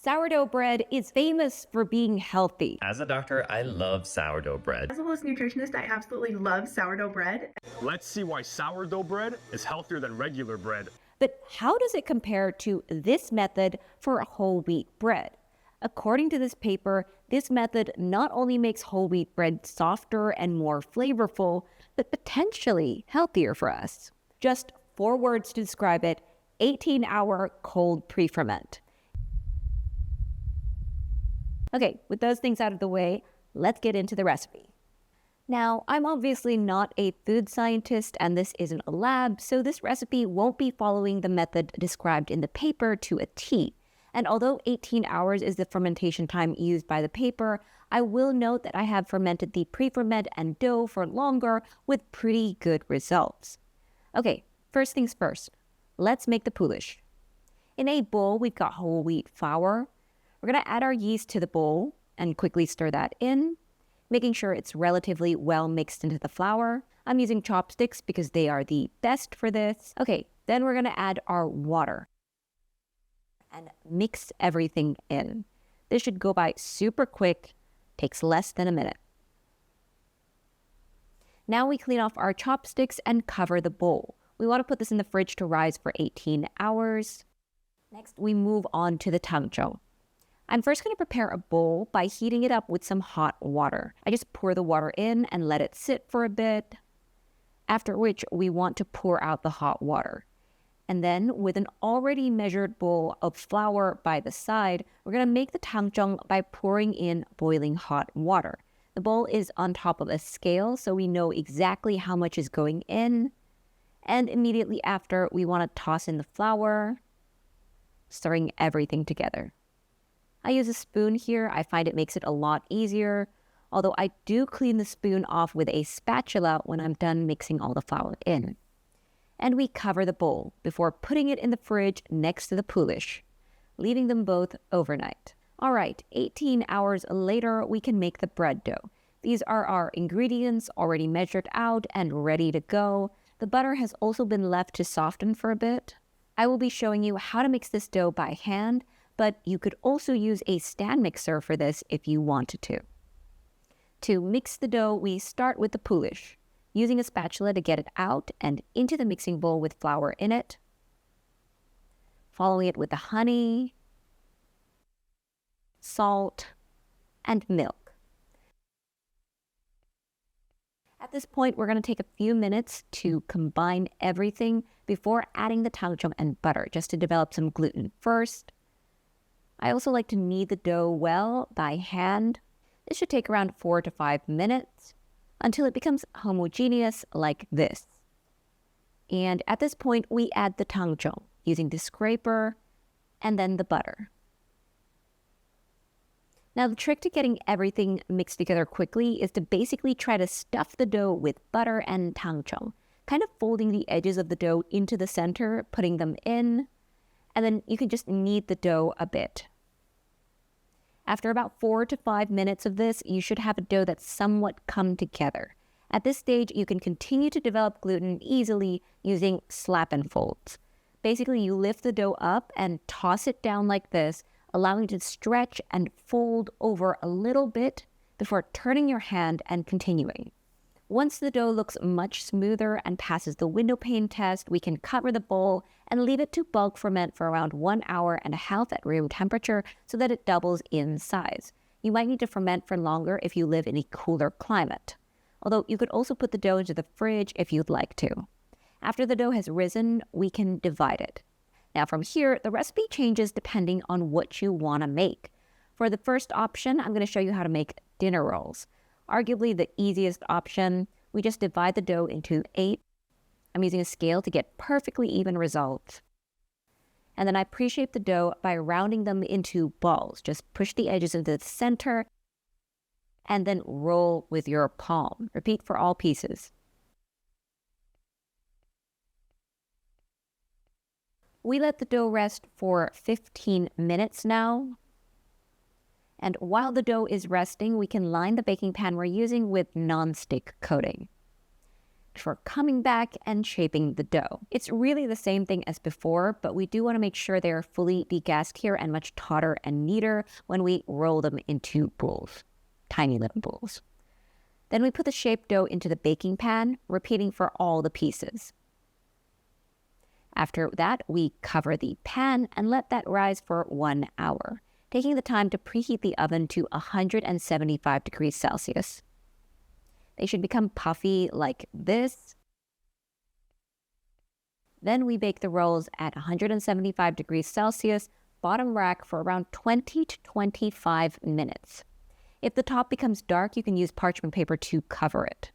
Sourdough bread is famous for being healthy. As a doctor, I love sourdough bread. As a holistic nutritionist, I absolutely love sourdough bread. Let's see why sourdough bread is healthier than regular bread. But how does it compare to this method for whole wheat bread? According to this paper, this method not only makes whole wheat bread softer and more flavorful, but potentially healthier for us. Just 4 words to describe it: 18-hour cold pre-ferment. Okay, with those things out of the way, let's get into the recipe. Now, I'm obviously not a food scientist and this isn't a lab, so this recipe won't be following the method described in the paper to a T. And although 18 hours is the fermentation time used by the paper, I will note that I have fermented the pre-ferment and dough for longer with pretty good results. Okay, first things first, let's make the Poolish. In a bowl, we've got whole wheat flour. We're going to add our yeast to the bowl and quickly stir that in, making sure it's relatively well mixed into the flour. I'm using chopsticks because they are the best for this. Okay, then we're going to add our water and mix everything in. This should go by super quick, takes less than a minute. Now we clean off our chopsticks and cover the bowl. We want to put this in the fridge to rise for 18 hours. Next, we move on to the Tangzhong. I'm first going to prepare a bowl by heating it up with some hot water. I just pour the water in and let it sit for a bit, after which we want to pour out the hot water. And then with an already measured bowl of flour by the side, we're going to make the Tangzhong by pouring in boiling hot water. The bowl is on top of a scale, so we know exactly how much is going in. And immediately after, we want to toss in the flour, stirring everything together. I use a spoon here. I find it makes it a lot easier, although I do clean the spoon off with a spatula when I'm done mixing all the flour in. And we cover the bowl before putting it in the fridge next to the Poolish, leaving them both overnight. All right, 18 hours later, we can make the bread dough. These are our ingredients already measured out and ready to go. The butter has also been left to soften for a bit. I will be showing you how to mix this dough by hand, but you could also use a stand mixer for this if you wanted to. To mix the dough, we start with the Poolish, using a spatula to get it out and into the mixing bowl with flour in it, following it with the honey, salt, and milk. At this point, we're going to take a few minutes to combine everything before adding the Tangzhong and butter, just to develop some gluten first. I also like to knead the dough well by hand. This should take around 4 to 5 minutes until it becomes homogeneous like this. And at this point, we add the Tangzhong using the scraper and then the butter. Now, the trick to getting everything mixed together quickly is to basically try to stuff the dough with butter and Tangzhong, kind of folding the edges of the dough into the center, putting them in, and then you can just knead the dough a bit. After about 4 to 5 minutes of this, you should have a dough that's somewhat come together. At this stage, you can continue to develop gluten easily using slap and folds. Basically, you lift the dough up and toss it down like this, allowing it to stretch and fold over a little bit before turning your hand and continuing. Once the dough looks much smoother and passes the window pane test, we can cover the bowl and leave it to bulk ferment for around 1.5 hours at room temperature so that it doubles in size. You might need to ferment for longer if you live in a cooler climate, although you could also put the dough into the fridge if you'd like to. After the dough has risen, we can divide it. Now from here, the recipe changes depending on what you want to make. For the first option, I'm going to show you how to make dinner rolls. Arguably the easiest option, we just divide the dough into 8. I'm using a scale to get perfectly even results. And then I pre-shape the dough by rounding them into balls. Just push the edges into the center and then roll with your palm. Repeat for all pieces. We let the dough rest for 15 minutes now. And while the dough is resting, we can line the baking pan we're using with non-stick coating. for coming back and shaping the dough. It's really the same thing as before, but we do want to make sure they are fully degassed here and much tauter and neater when we roll them into balls, tiny little balls. Then we put the shaped dough into the baking pan, repeating for all the pieces. After that, we cover the pan and let that rise for 1 hour, taking the time to preheat the oven to 175 degrees Celsius. They should become puffy like this. Then we bake the rolls at 175 degrees Celsius, bottom rack for around 20 to 25 minutes. If the top becomes dark, you can use parchment paper to cover it.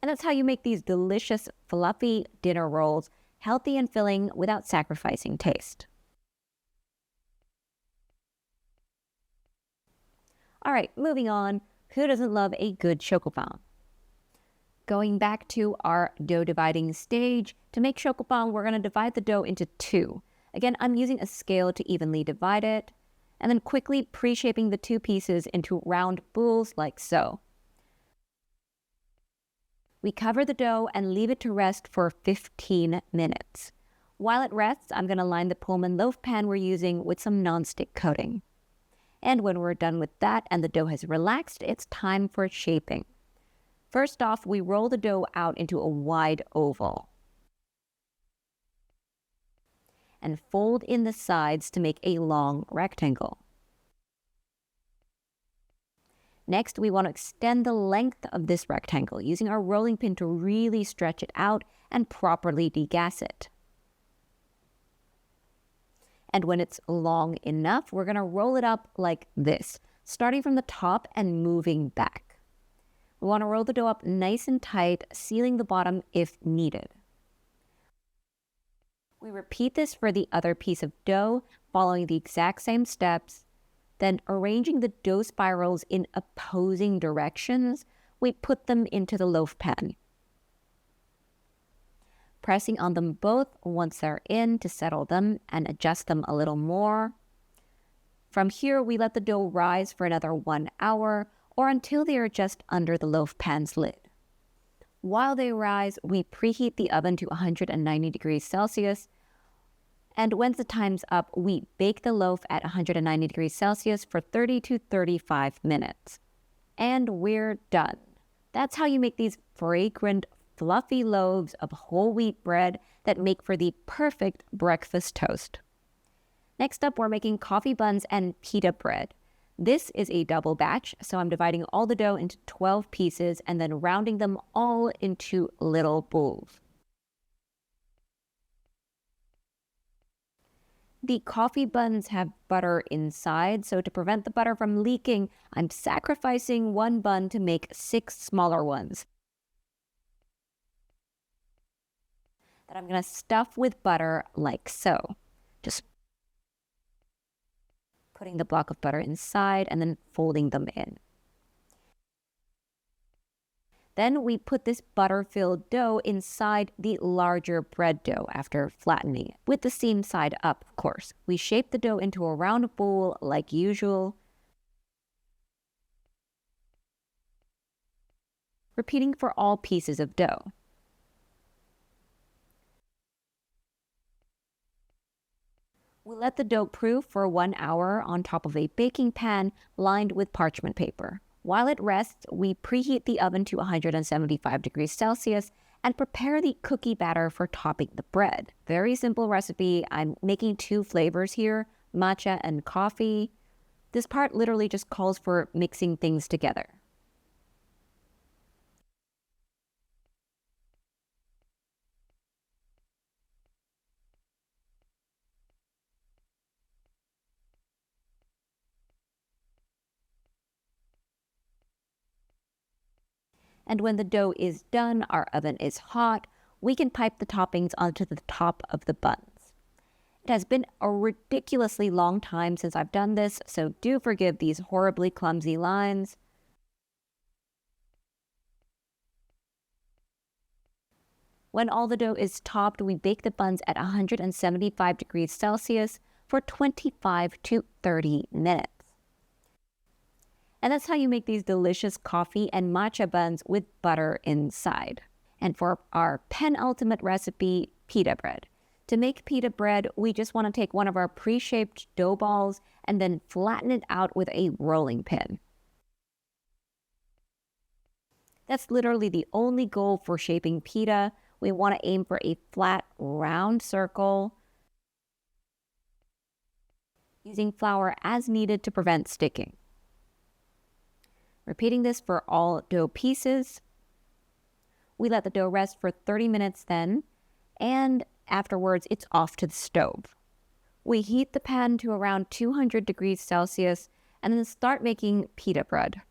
And that's how you make these delicious, fluffy dinner rolls, healthy and filling without sacrificing taste. All right, moving on. Who doesn't love a good chocopan? Going back to our dough dividing stage, to make chocopan, we're going to divide the dough into two. Again, I'm using a scale to evenly divide it, and then quickly pre-shaping the two pieces into round balls like so. We cover the dough and leave it to rest for 15 minutes. While it rests, I'm going to line the Pullman loaf pan we're using with some nonstick coating. And when we're done with that and the dough has relaxed, it's time for shaping. First off, we roll the dough out into a wide oval and fold in the sides to make a long rectangle. Next, we want to extend the length of this rectangle using our rolling pin to really stretch it out and properly degas it. And when it's long enough, we're going to roll it up like this, starting from the top and moving back. We want to roll the dough up nice and tight, sealing the bottom if needed. We repeat this for the other piece of dough, following the exact same steps. Then arranging the dough spirals in opposing directions, we put them into the loaf pan. Pressing on them both once they're in to settle them and adjust them a little more. From here, we let the dough rise for another 1 hour or until they are just under the loaf pan's lid. While they rise, we preheat the oven to 190 degrees Celsius. And once the time's up, we bake the loaf at 190 degrees Celsius for 30 to 35 minutes. And we're done. That's how you make these fragrant, fluffy loaves of whole wheat bread that make for the perfect breakfast toast. Next up, we're making coffee buns and pita bread. This is a double batch, so I'm dividing all the dough into 12 pieces and then rounding them all into little balls. The coffee buns have butter inside, so to prevent the butter from leaking, I'm sacrificing one bun to make 6 smaller ones that I'm going to stuff with butter like so. Just putting the block of butter inside and then folding them in. Then we put this butter-filled dough inside the larger bread dough after flattening it, with the seam side up, of course. We shape the dough into a round bowl like usual, repeating for all pieces of dough. We let the dough proof for 1 hour on top of a baking pan lined with parchment paper. While it rests, we preheat the oven to 175 degrees Celsius and prepare the cookie batter for topping the bread. Very simple recipe. I'm making 2 flavors here, matcha and coffee. This part literally just calls for mixing things together. And when the dough is done, our oven is hot, we can pipe the toppings onto the top of the buns. It has been a ridiculously long time since I've done this, so do forgive these horribly clumsy lines. When all the dough is topped, we bake the buns at 175 degrees Celsius for 25 to 30 minutes. And that's how you make these delicious coffee and matcha buns with butter inside. And for our penultimate recipe, pita bread. To make pita bread, we just want to take one of our pre-shaped dough balls and then flatten it out with a rolling pin. That's literally the only goal for shaping pita. We want to aim for a flat, round circle, using flour as needed to prevent sticking. Repeating this for all dough pieces. We let the dough rest for 30 minutes then, and afterwards it's off to the stove. We heat the pan to around 200 degrees Celsius and then start making pita bread.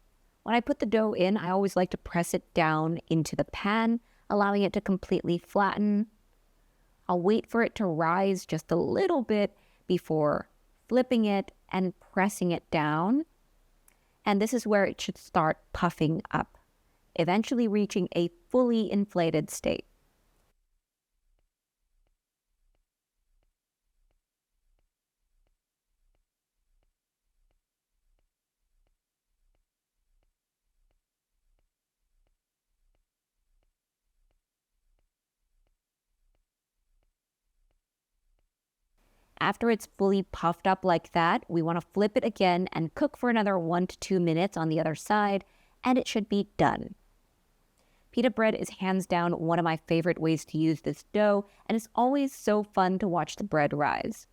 When I put the dough in, I always like to press it down into the pan, allowing it to completely flatten. I'll wait for it to rise just a little bit before flipping it and pressing it down. And this is where it should start puffing up, eventually reaching a fully inflated state. After it's fully puffed up like that, we want to flip it again and cook for another 1 to 2 minutes on the other side, and it should be done. Pita bread is hands down one of my favorite ways to use this dough, and it's always so fun to watch the bread rise.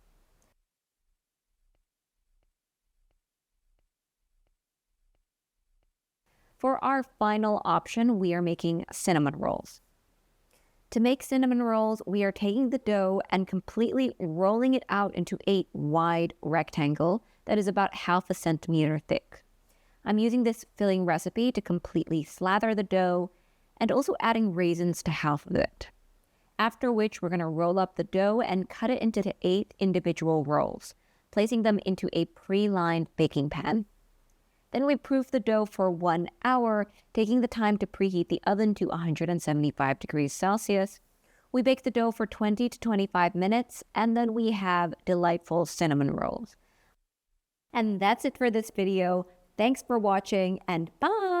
For our final option, we are making cinnamon rolls. To make cinnamon rolls, we are taking the dough and completely rolling it out into a wide rectangle that is about ½ centimeter thick. I'm using this filling recipe to completely slather the dough and also adding raisins to half of it. After which, we're going to roll up the dough and cut it into 8 individual rolls, placing them into a pre-lined baking pan. Then we proof the dough for 1 hour, taking the time to preheat the oven to 175 degrees Celsius. We bake the dough for 20 to 25 minutes, and then we have delightful cinnamon rolls. And that's it for this video. Thanks for watching, and bye!